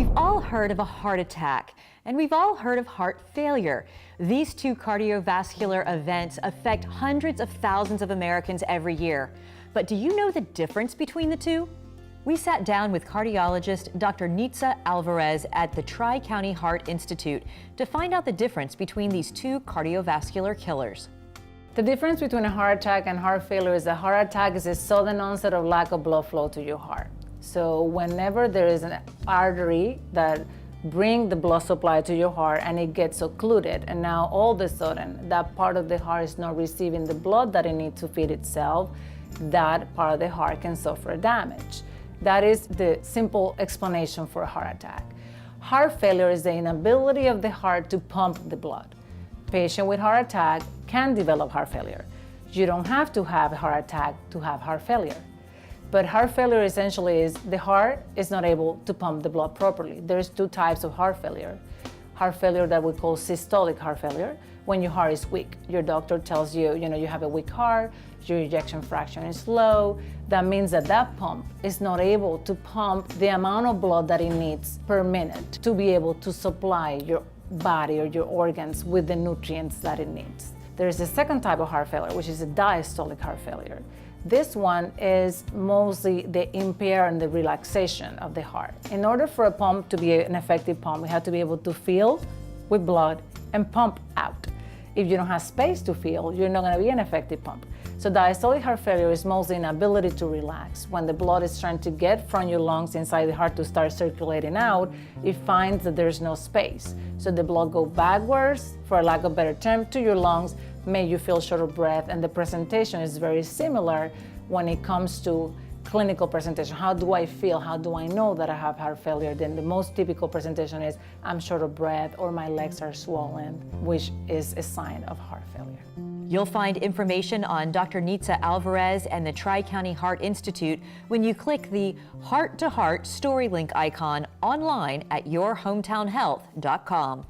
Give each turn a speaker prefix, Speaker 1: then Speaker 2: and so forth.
Speaker 1: We've all heard of a heart attack, and we've all heard of heart failure. These two cardiovascular events affect hundreds of thousands of Americans every year. But do you know the difference between the two? We sat down with cardiologist Dr. Nitza Alvarez at the Tri-County Heart Institute to find out the difference between these two cardiovascular killers.
Speaker 2: The difference between a heart attack and heart failure is that heart attack is a sudden onset of lack of blood flow to your heart. So whenever there is an artery that brings the blood supply to your heart and it gets occluded, and now all of a sudden that part of the heart is not receiving the blood that it needs to feed itself, that part of the heart can suffer damage. That is the simple explanation for a heart attack. Heart failure is the inability of the heart to pump the blood. Patient with heart attack can develop heart failure. You don't have to have a heart attack to have heart failure. But heart failure essentially is the heart is not able to pump the blood properly. There's two types of heart failure. Heart failure that we call systolic heart failure, when your heart is weak. Your doctor tells you, you have a weak heart, your ejection fraction is low. That means that that pump is not able to pump the amount of blood that it needs per minute to be able to supply your body or your organs with the nutrients that it needs. There is a second type of heart failure, which is a diastolic heart failure. This one is mostly the impair and the relaxation of the heart. In order for a pump to be an effective pump, we have to be able to fill with blood and pump out. If you don't have space to fill, you're not going to be an effective pump. So diastolic heart failure is mostly an ability to relax. When the blood is trying to get from your lungs inside the heart to start circulating out, it finds that there's no space. So the blood goes backwards, for lack of a better term, to your lungs, make you feel short of breath, and the presentation is very similar when it comes to clinical presentation. How do I feel? How do I know that I have heart failure? Then the most typical presentation is I'm short of breath or my legs are swollen, which is a sign of heart failure.
Speaker 1: You'll find information on Dr. Nitza Alvarez and the Tri-County Heart Institute when you click the Heart to Heart story link icon online at yourhometownhealth.com.